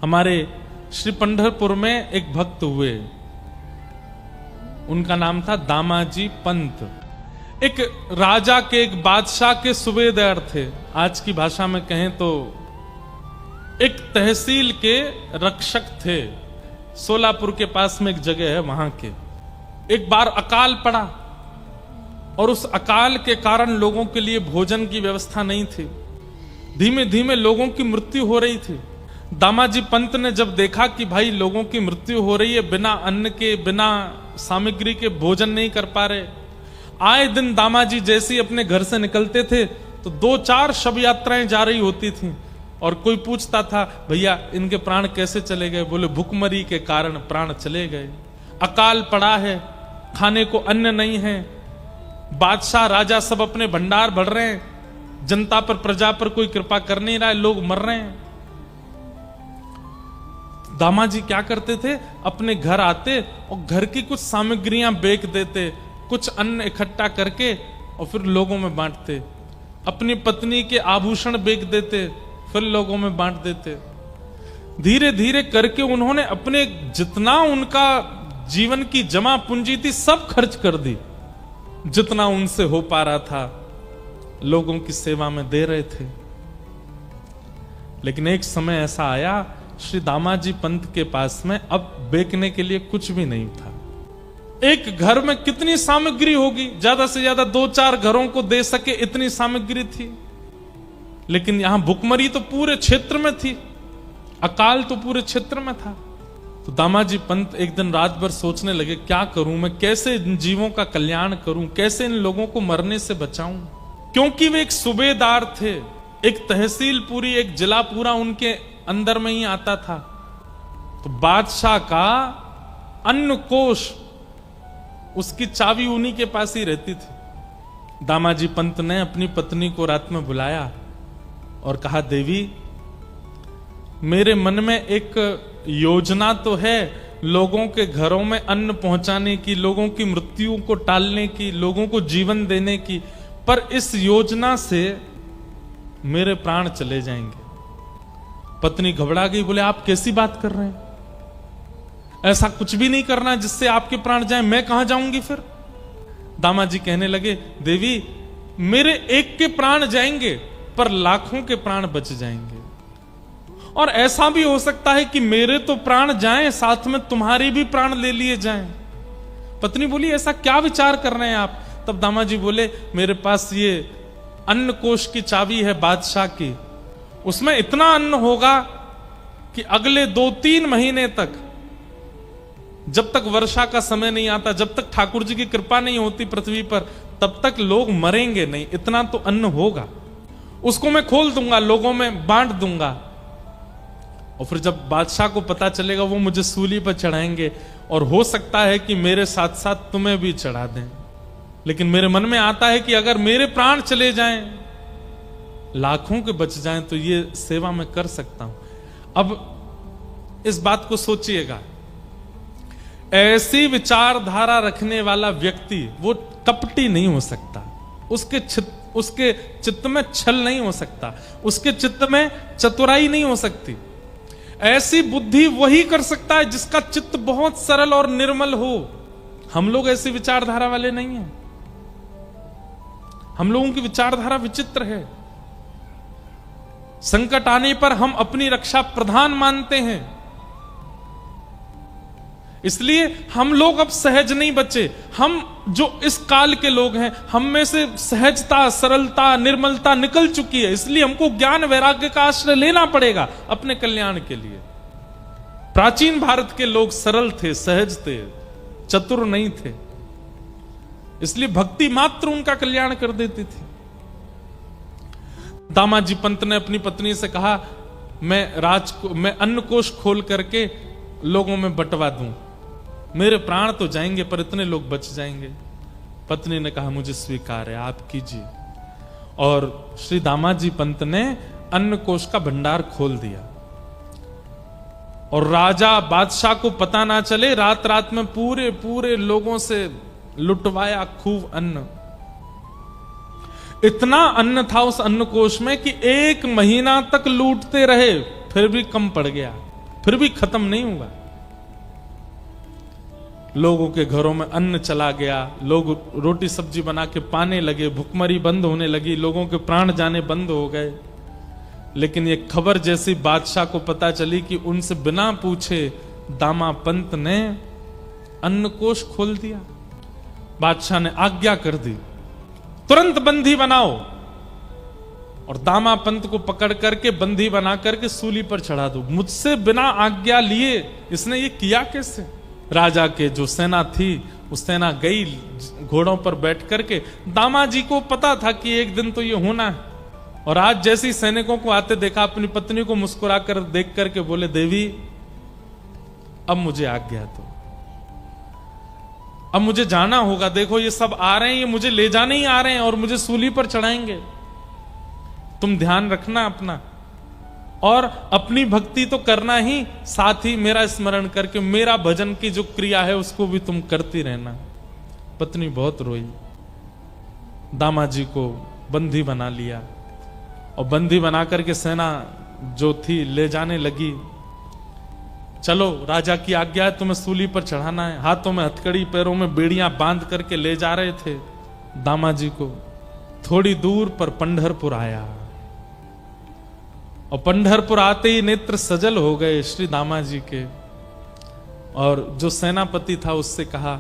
हमारे श्री पंढरपुर में एक भक्त हुए, उनका नाम था दामाजी पंत। एक राजा के, एक बादशाह के सूबेदार थे। आज की भाषा में कहें तो एक तहसील के रक्षक थे। सोलापुर के पास में एक जगह है, वहां के। एक बार अकाल पड़ा और उस अकाल के कारण लोगों के लिए भोजन की व्यवस्था नहीं थी। धीमे धीमे लोगों की मृत्यु हो रही थी। दामाजी पंत ने जब देखा कि भाई लोगों की मृत्यु हो रही है, बिना अन्न के, बिना सामग्री के भोजन नहीं कर पा रहे। आए दिन दामाजी जैसे ही अपने घर से निकलते थे तो 2-4 शव यात्राएं जा रही होती थी और कोई पूछता था, भैया इनके प्राण कैसे चले गए? बोले भुखमरी के कारण प्राण चले गए। अकाल पड़ा है, खाने को अन्न नहीं है, बादशाह राजा सब अपने भंडार भर रहे हैं, जनता पर, प्रजा पर कोई कृपा कर नहीं रहा है, लोग मर रहे हैं। दामाजी क्या करते थे, अपने घर आते और घर की कुछ सामग्रियां बेच देते, कुछ अन्न इकट्ठा करके और फिर लोगों में बांटते। अपनी पत्नी के आभूषण बेच देते, फिर लोगों में बांट देते। धीरे धीरे करके उन्होंने अपने जितना उनका जीवन की जमा पूंजी थी सब खर्च कर दी। जितना उनसे हो पा रहा था लोगों की सेवा में दे रहे थे। लेकिन एक समय ऐसा आया, श्री दामाजी पंत के पास में अब बेचने के लिए कुछ भी नहीं था। एक घर में कितनी सामग्री होगी? ज्यादा से ज्यादा 2-4 घरों को दे सके इतनी सामग्री थी। लेकिन यहां भुखमरी तो पूरे क्षेत्र में थी, अकाल तो पूरे क्षेत्र में था। तो दामाजी पंत एक दिन रात भर सोचने लगे, क्या करूं मैं, कैसे इन जीवों का कल्याण करूं, कैसे इन लोगों को मरने से बचाऊं। क्योंकि वे एक सूबेदार थे, एक तहसील पूरी, एक जिला पूरा उनके अंदर में ही आता था। तो बादशाह का अन्न कोष, उसकी चाबी उन्हीं के पास ही रहती थी। दामाजी पंत ने अपनी पत्नी को रात में बुलाया और कहा, देवी मेरे मन में एक योजना तो है लोगों के घरों में अन्न पहुंचाने की, लोगों की मृत्यु को टालने की, लोगों को जीवन देने की, पर इस योजना से मेरे प्राण चले जाएंगे। पत्नी घबरा गई, बोले आप कैसी बात कर रहे हैं? ऐसा कुछ भी नहीं करना जिससे आपके प्राण जाएं, मैं कहां जाऊंगी फिर? दामाजी कहने लगे, देवी मेरे एक के प्राण जाएंगे पर लाखों के प्राण बच जाएंगे। और ऐसा भी हो सकता है कि मेरे तो प्राण जाएं, साथ में तुम्हारे भी प्राण ले लिए जाएं। पत्नी बोली, ऐसा क्या विचार कर रहे हैं आप? तब दामाजी बोले, मेरे पास ये अन्न कोष की चाबी है बादशाह की, उसमें इतना अन्न होगा कि अगले 2-3 महीने तक, जब तक वर्षा का समय नहीं आता, जब तक ठाकुर जी की कृपा नहीं होती पृथ्वी पर, तब तक लोग मरेंगे नहीं। इतना तो अन्न होगा, उसको मैं खोल दूंगा, लोगों में बांट दूंगा। और फिर जब बादशाह को पता चलेगा वो मुझे सूली पर चढ़ाएंगे और हो सकता है कि मेरे साथ साथ तुम्हें भी चढ़ा दें। लेकिन मेरे मन में आता है कि अगर मेरे प्राण चले जाएं, लाखों के बच जाएं, तो ये सेवा मैं कर सकता हूं। अब इस बात को सोचिएगा, ऐसी विचारधारा रखने वाला व्यक्ति वो कपटी नहीं हो सकता, उसके चित्त में छल नहीं हो सकता, उसके चित्त में चतुराई नहीं हो सकती। ऐसी बुद्धि वही कर सकता है जिसका चित्त बहुत सरल और निर्मल हो। हम लोग ऐसी विचारधारा वाले नहीं हैं। हम लोगों की विचारधारा विचित्र है। संकट आने पर हम अपनी रक्षा प्रधान मानते हैं, इसलिए हम लोग अब सहज नहीं बचे। हम जो इस काल के लोग हैं, हम में से सहजता, सरलता, निर्मलता निकल चुकी है। इसलिए हमको ज्ञान वैराग्य का आश्रय लेना पड़ेगा अपने कल्याण के लिए। प्राचीन भारत के लोग सरल थे, सहज थे, चतुर नहीं थे, इसलिए भक्ति मात्र उनका कल्याण कर देती थी। दामाजी पंत ने अपनी पत्नी से कहा, मैं अन्न कोष खोल करके लोगों में बंटवा दूं, मेरे प्राण तो जाएंगे पर इतने लोग बच जाएंगे। पत्नी ने कहा, मुझे स्वीकार है, आप कीजिए। और श्री दामाजी पंत ने अन्न कोष का भंडार खोल दिया और राजा बादशाह को पता ना चले, रात रात में पूरे पूरे लोगों से लुटवाया खूब अन्न। इतना अन्न था उस अन्न कोष में कि 1 महीना तक लूटते रहे, फिर भी कम पड़ गया। फिर भी खत्म नहीं हुआ। लोगों के घरों में अन्न चला गया, लोग रोटी सब्जी बना के पाने लगे, भुखमरी बंद होने लगी, लोगों के प्राण जाने बंद हो गए। लेकिन ये खबर जैसी बादशाह को पता चली कि उनसे बिना पूछे दामा पंत ने अन्न कोष खोल दिया। बादशाह ने आज्ञा कर दी, तुरंत बंदी बनाओ, और दामा पंत को पकड़ करके बंदी बना करके सूली पर चढ़ा दो। मुझसे बिना आज्ञा लिए इसने ये किया कैसे? राजा के जो सेना थी उस सेना गई घोड़ों पर बैठ करके। दामा जी को पता था कि एक दिन तो ये होना है, और आज जैसे ही सैनिकों को आते देखा, अपनी पत्नी को मुस्कुरा कर देख करके बोले, देवी अब मुझे आज्ञा दो, अब मुझे जाना होगा। देखो ये सब आ रहे हैं, ये मुझे ले जाने ही आ रहे हैं और मुझे सूली पर चढ़ाएंगे। तुम ध्यान रखना अपना, और अपनी भक्ति तो करना ही, साथ ही मेरा स्मरण करके मेरा भजन की जो क्रिया है उसको भी तुम करती रहना। पत्नी बहुत रोई, दामा जी को बंदी बना लिया, और बंदी बना करके सेना जो थी ले जाने लगी। चलो राजा की आज्ञा है, तुम्हें सूली पर चढ़ाना है। हाथों में हथकड़ी, पैरों में बेड़ियां बांध करके ले जा रहे थे दामा जी को। थोड़ी दूर पर पंढरपुर आया, और पंढरपुर आते ही नेत्र सजल हो गए श्री दामा जी के। और जो सेनापति था उससे कहा,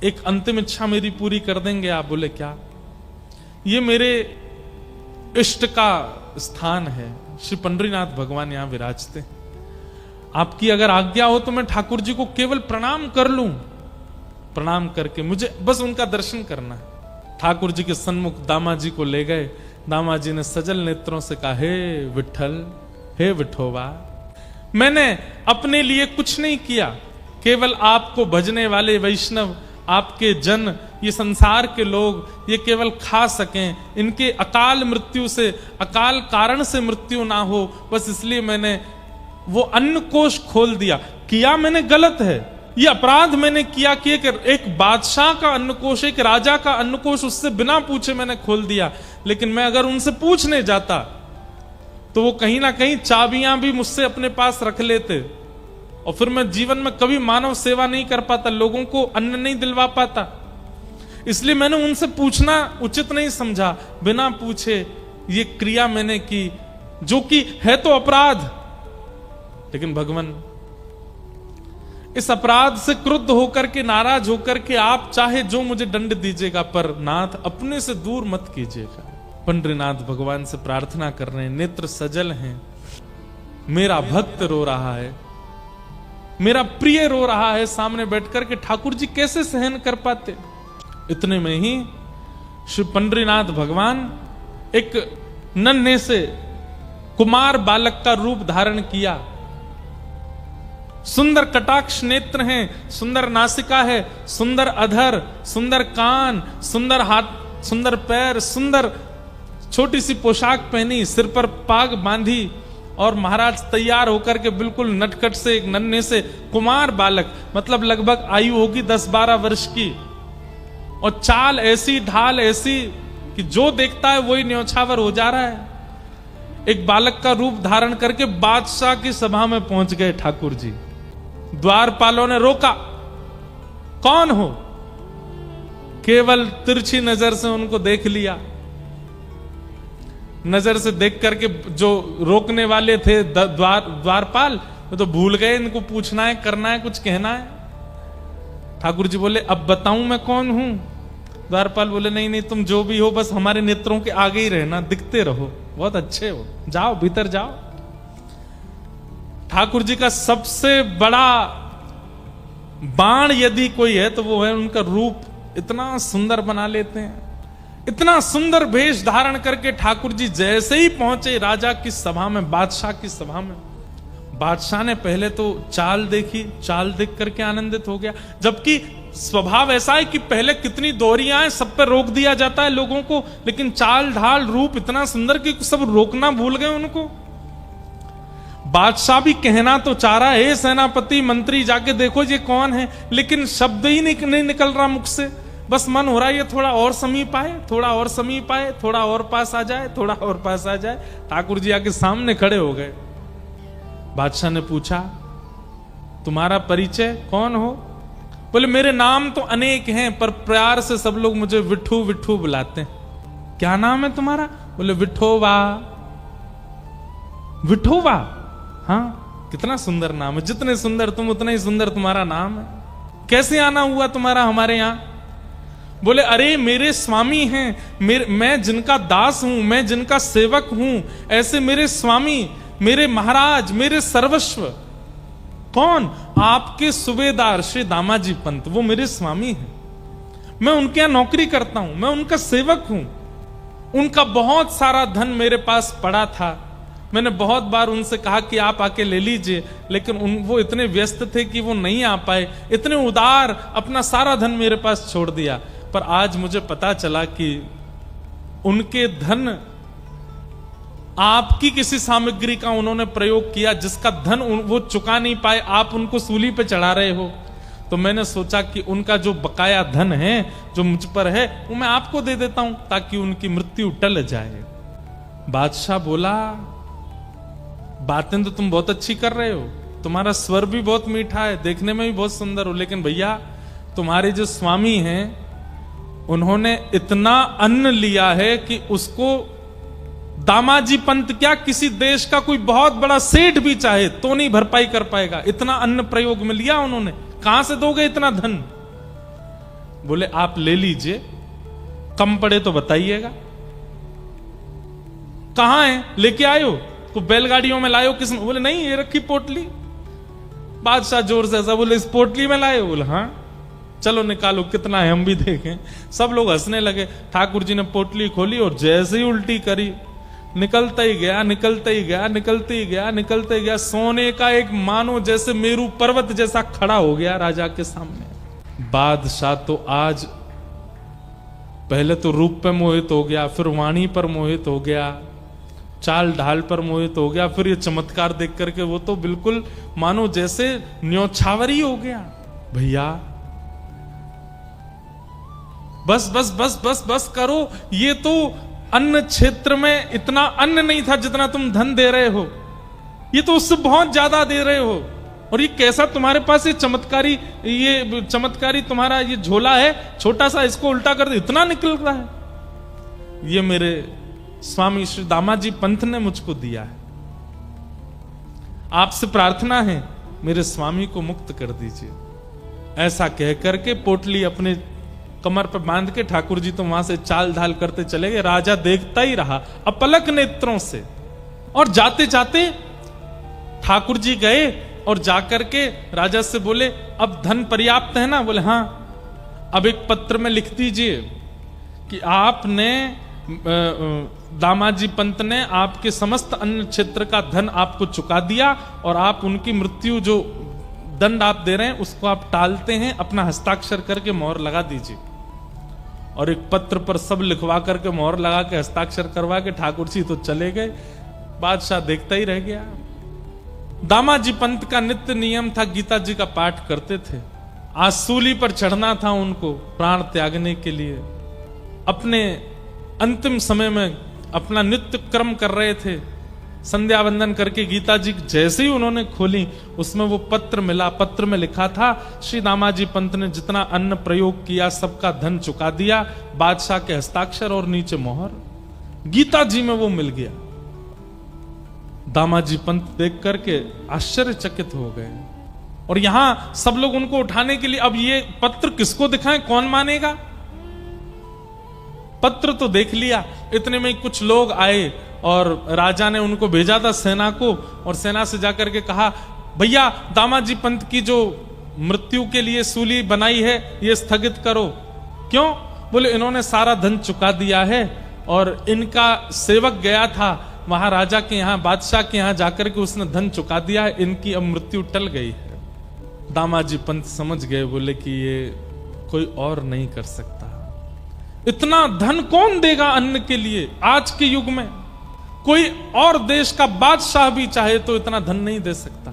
एक अंतिम इच्छा मेरी पूरी कर देंगे आप? बोले क्या? ये मेरे इष्ट का स्थान है, श्री पंढरीनाथ भगवान यहां विराजते, आपकी अगर आज्ञा हो तो मैं ठाकुर जी को केवल प्रणाम कर लूं। प्रणाम करके मुझे बस उनका दर्शन करना है। ठाकुर जी के सन्मुख दामा जी को ले गए। दामा जी ने सजल नेत्रों से कहा, हे विठल, हे विठोबा, मैंने अपने लिए कुछ नहीं किया, केवल आपको भजने वाले वैष्णव, आपके जन, ये संसार के लोग ये केवल खा सकें, इनके अकाल मृत्यु से, अकाल कारण से मृत्यु ना हो, बस इसलिए मैंने वो अन्न कोष खोल दिया। किया मैंने गलत है, ये अपराध मैंने किया कि एक बादशाह का अन्नकोश, एक राजा का अन्नकोश उससे बिना पूछे मैंने खोल दिया। लेकिन मैं अगर उनसे पूछने जाता तो वो कहीं ना कहीं चाबियां भी मुझसे अपने पास रख लेते, और फिर मैं जीवन में कभी मानव सेवा नहीं कर पाता, लोगों को अन्न नहीं दिलवा पाता। इसलिए मैंने उनसे पूछना उचित नहीं समझा। बिना पूछे ये क्रिया मैंने की, जो कि है तो अपराध। लेकिन भगवान, इस अपराध से क्रुद्ध होकर के, नाराज होकर के आप चाहे जो मुझे दंड दीजिएगा, पर नाथ अपने से दूर मत कीजिएगा। पंढरीनाथ भगवान से प्रार्थना कर रहे हैं, नेत्र सजल हैं, मेरा भक्त रो रहा है, मेरा प्रिय रो रहा है सामने बैठ करके, ठाकुर जी कैसे सहन कर पाते। इतने में ही श्री पंढरीनाथ भगवान एक नन्हे से कुमार बालक का रूप धारण किया। सुंदर कटाक्ष नेत्र हैं, सुंदर नासिका है, सुंदर अधर, सुंदर कान, सुंदर हाथ, सुंदर पैर, सुंदर छोटी सी पोशाक पहनी, सिर पर पाग बांधी, और महाराज तैयार होकर के बिल्कुल नटखट से एक नन्हे से कुमार बालक, मतलब लगभग आयु होगी 10-12 वर्ष की, और चाल ऐसी, ढाल ऐसी कि जो देखता है वही न्यौछावर हो जा रहा है। एक बालक का रूप धारण करके बादशाह की सभा में पहुंच गए ठाकुर जी। द्वारपालों ने रोका, कौन हो? केवल तिरछी नजर से उनको देख लिया। नजर से देख करके जो रोकने वाले थे द्वारपाल, वो तो भूल गए इनको पूछना है, करना है, कुछ कहना है। ठाकुर जी बोले, अब बताऊं मैं कौन हूं? द्वारपाल बोले, नहीं नहीं, तुम जो भी हो बस हमारे नेत्रों के आगे ही रहना, दिखते रहो, बहुत अच्छे हो, जाओ भीतर जाओ। ठाकुर जी का सबसे बड़ा बाण यदि कोई है तो वो है उनका रूप। इतना सुंदर बना लेते हैं, इतना सुंदर वेश धारण करके ठाकुर जी जैसे ही पहुंचे राजा की सभा में, बादशाह की सभा में, बादशाह ने पहले तो चाल देखी, चाल देख करके आनंदित हो गया। जबकि स्वभाव ऐसा है कि पहले कितनी दोहरियां हैं, सब पे रोक दिया जाता है लोगों को, लेकिन चाल ढाल रूप इतना सुंदर कि सब रोकना भूल गए उनको। बादशाह भी कहना तो चाह रहा है, सेनापति मंत्री जाके देखो ये कौन है, लेकिन शब्द ही नहीं निकल रहा मुख से। बस मन हो रहा है ये थोड़ा और समीप आए, थोड़ा और समीप आए, थोड़ा और पास आ जाए, थोड़ा और पास आ जाए। ठाकुर जी आके सामने खड़े हो गए। बादशाह ने पूछा, तुम्हारा परिचय कौन हो? बोले मेरे नाम तो अनेक हैं, पर प्यार से सब लोग मुझे विठू विठू बुलाते हैं। क्या नाम है तुम्हारा? बोले विठोबा। विठोबा? हाँ, कितना सुंदर नाम है, जितने सुंदर तुम उतना ही सुंदर तुम्हारा नाम है। कैसे आना हुआ तुम्हारा हमारे यहां? बोले अरे मेरे स्वामी हैं, मैं जिनका दास हूं, मैं जिनका सेवक हूं, ऐसे मेरे स्वामी, मेरे महाराज, मेरे सर्वस्व। कौन? आपके सूबेदार श्री दामाजी पंत, वो मेरे स्वामी हैं। मैं उनके यहां नौकरी करता हूं, मैं उनका सेवक हूं। उनका बहुत सारा धन मेरे पास पड़ा था। मैंने बहुत बार उनसे कहा कि आप आके ले लीजिए, लेकिन वो इतने व्यस्त थे कि वो नहीं आ पाए। इतने उदार, अपना सारा धन मेरे पास छोड़ दिया। पर आज मुझे पता चला कि उनके धन, आपकी किसी सामग्री का उन्होंने प्रयोग किया जिसका धन वो चुका नहीं पाए, आप उनको सूली पे चढ़ा रहे हो। तो मैंने सोचा कि उनका जो बकाया धन है जो मुझ पर है वो मैं आपको दे देता हूं, ताकि उनकी मृत्यु टल जाए। बादशाह बोला बातें तो तुम बहुत अच्छी कर रहे हो, तुम्हारा स्वर भी बहुत मीठा है, देखने में भी बहुत सुंदर हो, लेकिन भैया तुम्हारे जो स्वामी हैं उन्होंने इतना अन्न लिया है कि उसको दामाजी पंत क्या, किसी देश का कोई बहुत बड़ा सेठ भी चाहे तो नहीं भरपाई कर पाएगा। इतना अन्न प्रयोग में लिया उन्होंने, कहां से दोगे इतना धन? बोले आप ले लीजिए, कम पड़े तो बताइएगा। कहां है, लेके आयो? को बैलगाड़ियों में लायो? किस? बोले नहीं, ये रखी पोटली। बादशाह जोर से ऐसा बोले, इस पोटली में लाए? बोले हाँ। चलो निकालो, कितना है हम भी देखें। सब लोग हंसने लगे। ठाकुर जी ने पोटली खोली और जैसे ही उल्टी करी, निकलता ही गया, निकलता ही गया, निकलते ही गया, निकलते ही गया। सोने का एक मानो जैसे मेरू पर्वत जैसा खड़ा हो गया राजा के सामने। बादशाह तो आज पहले तो रूप पे मोहित हो गया, फिर वाणी पर मोहित हो गया, चाल ढाल पर मोहित हो गया, फिर ये चमत्कार देख करके वो तो बिल्कुल मानो जैसे न्योछावरी हो गया। भैया बस बस बस बस बस करो, ये तो अन्न क्षेत्र में इतना अन्न नहीं था जितना तुम धन दे रहे हो, ये तो उससे बहुत ज्यादा दे रहे हो। और ये कैसा तुम्हारे पास ये चमत्कारी तुम्हारा ये झोला है छोटा सा, इसको उल्टा कर दे, इतना निकल रहा है। ये मेरे स्वामी श्री दामाजी पंत ने मुझको दिया है, आपसे प्रार्थना है मेरे स्वामी को मुक्त कर दीजिए। ऐसा कह करके पोटली अपने कमर पर बांध के ठाकुर जी तो वहां से चाल ढाल करते चले गए। राजा देखता ही रहा अपलक नेत्रों से। और जाते जाते ठाकुर जी गए और जाकर के राजा से बोले अब धन पर्याप्त है ना? बोले हाँ। अब एक पत्र में लिख दीजिए कि आपने दामाजी पंत ने आपके समस्त अन्य क्षेत्र का धन आपको चुका दिया और आप उनकी मृत्यु जो दंड आप दे रहे हैं उसको आप टालते हैं, अपना हस्ताक्षर करके मोहर लगा दीजिए। और एक पत्र पर सब लिखवा करके मोहर लगा के हस्ताक्षर करवा के ठाकुर जी तो चले गए। बादशाह देखता ही रह गया। दामाजी पंत का नित्य नियम था, गीता जी का पाठ करते थे। आज सूली पर चढ़ना था उनको प्राण त्यागने के लिए। अपने अंतिम समय में अपना नित्य कर्म कर रहे थे, संध्या वंदन करके गीता जी जैसे ही उन्होंने खोली उसमें वो पत्र मिला। पत्र में लिखा था श्री दामाजी पंत ने जितना अन्न प्रयोग किया सबका धन चुका दिया, बादशाह के हस्ताक्षर और नीचे मोहर। गीता जी में वो मिल गया। दामाजी पंत देख करके आश्चर्यचकित हो गए और यहां सब लोग उनको उठाने के लिए, अब ये पत्र किसको दिखाएं, कौन मानेगा? पत्र तो देख लिया, इतने में कुछ लोग आए और राजा ने उनको भेजा था सेना को, और सेना से जाकर के कहा भैया दामाजी पंत की जो मृत्यु के लिए सूली बनाई है ये स्थगित करो। क्यों? बोले इन्होंने सारा धन चुका दिया है और इनका सेवक गया था वहां राजा के यहाँ, बादशाह के यहाँ जाकर के उसने धन चुका दिया है, इनकी अब मृत्यु टल गई है। दामाजी पंत समझ गए, बोले कि ये कोई और नहीं कर सकता। इतना धन कौन देगा अन्न के लिए? आज के युग में कोई और देश का बादशाह भी चाहे तो इतना धन नहीं दे सकता।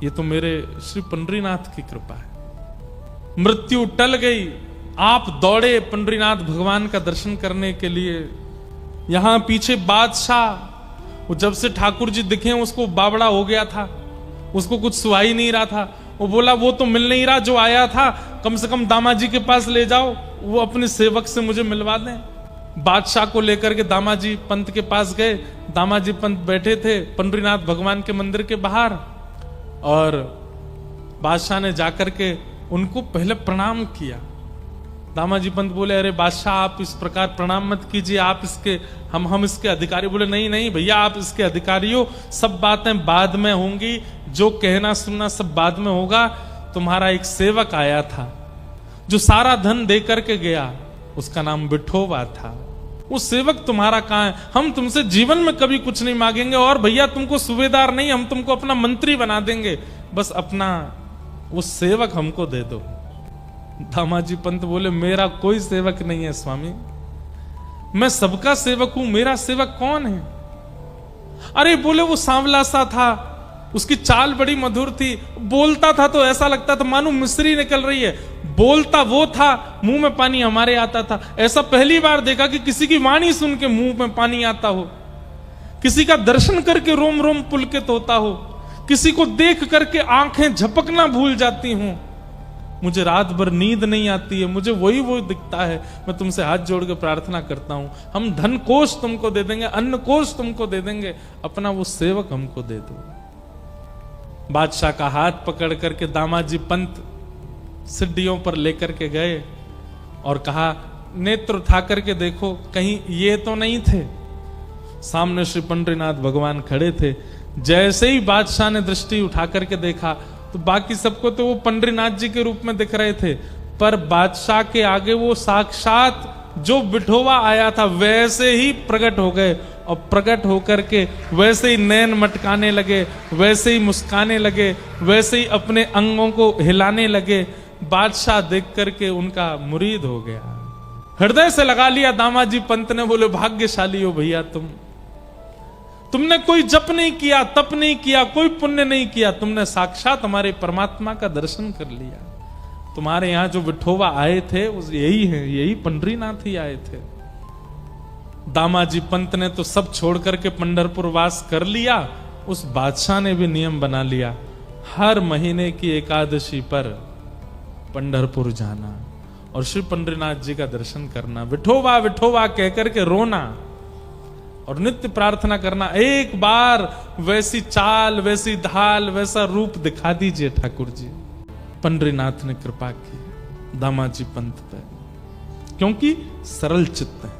ये तो मेरे श्री पंडरीनाथ की कृपा है। मृत्यु टल गई, आप दौड़े पंडरीनाथ भगवान का दर्शन करने के लिए। यहां पीछे बादशाह, वो जब से ठाकुर जी दिखे उसको बावड़ा हो गया था, उसको कुछ सुहा ही नहीं रहा था। वो बोला वो तो मिल नहीं रहा, जो आया था कम से कम दामाजी के पास ले जाओ, वो अपने सेवक से मुझे मिलवा दें। बादशाह को लेकर के दामाजी पंत के पास गए। दामाजी पंत बैठे थे पंडरीनाथ भगवान के मंदिर के बाहर, और बादशाह ने जाकर के उनको पहले प्रणाम किया। दामाजी पंत बोले, अरे बादशाह आप इस प्रकार प्रणाम मत कीजिए, आप इसके हम इसके अधिकारी। बोले नहीं नहीं भैया, आप इसके अधिकारी हो, सब बातें बाद में होंगी, जो कहना सुनना सब बाद में होगा। तुम्हारा एक सेवक आया था जो सारा धन दे करके गया, उसका नाम विठोबा था। वो सेवक तुम्हारा कहां है? हम तुमसे जीवन में कभी कुछ नहीं मांगेंगे, और भैया तुमको सूबेदार नहीं, हम तुमको अपना मंत्री बना देंगे, बस अपना वो सेवक हमको दे दो। दामाजी पंत बोले, मेरा कोई सेवक नहीं है स्वामी, मैं सबका सेवक हूं, मेरा सेवक कौन है? अरे बोले, वो सांवला सा था, उसकी चाल बड़ी मधुर थी, बोलता था तो ऐसा लगता था मानो मिश्री निकल रही है। बोलता वो था, मुंह में पानी हमारे आता था। ऐसा पहली बार देखा कि किसी की वाणी सुन के मुंह में पानी आता हो, किसी का दर्शन करके रोम रोम पुलकित होता हो, किसी को देख करके आंखें झपकना भूल जाती हूं। मुझे रात भर नींद नहीं आती है, मुझे वही दिखता है। मैं तुमसे हाथ जोड़ के प्रार्थना करता हूं, हम धन कोष तुमको दे देंगे, अन्न कोष तुमको दे देंगे, अपना वो सेवक हमको दे दो। बादशाह का हाथ पकड़ करके दामाजी पंत सिड्डियों पर लेकर के गए और कहा, नेत्र उठा करके देखो, कहीं ये तो नहीं थे? सामने श्री पंडरीनाथ भगवान खड़े थे। जैसे ही बादशाह ने दृष्टि उठा करके देखा तो बाकी सबको तो वो पंडरीनाथ जी के रूप में दिख रहे थे, पर बादशाह के आगे वो साक्षात जो विठोबा आया था वैसे ही प्रकट हो गए, और प्रकट होकर के वैसे ही नैन मटकाने लगे, वैसे ही मुस्काने लगे, वैसे ही अपने अंगों को हिलाने लगे। बादशाह देख करके उनका मुरीद हो गया, हृदय से लगा लिया। दामाजी पंत ने बोले, भाग्यशाली हो भैया तुमने कोई जप नहीं किया, तप नहीं किया, कोई पुण्य नहीं किया, तुमने साक्षात हमारे परमात्मा का दर्शन कर लिया। तुम्हारे यहां जो विठोबा आए थे यही है, यही पंडरीनाथ ही आए थे। दामाजी पंत ने तो सब छोड़ करके पंढरपुर वास कर लिया। उस बादशाह ने भी नियम बना लिया, हर महीने की एकादशी पर पंढरपुर जाना और श्री पंडरीनाथ जी का दर्शन करना, विठोबा विठोबा कहकर के रोना और नित्य प्रार्थना करना, एक बार वैसी चाल, वैसी ढाल, वैसा रूप दिखा दीजिए ठाकुर जी। पंडरीनाथ ने कृपा की दामाजी पंत पे, क्योंकि सरल चित्त है।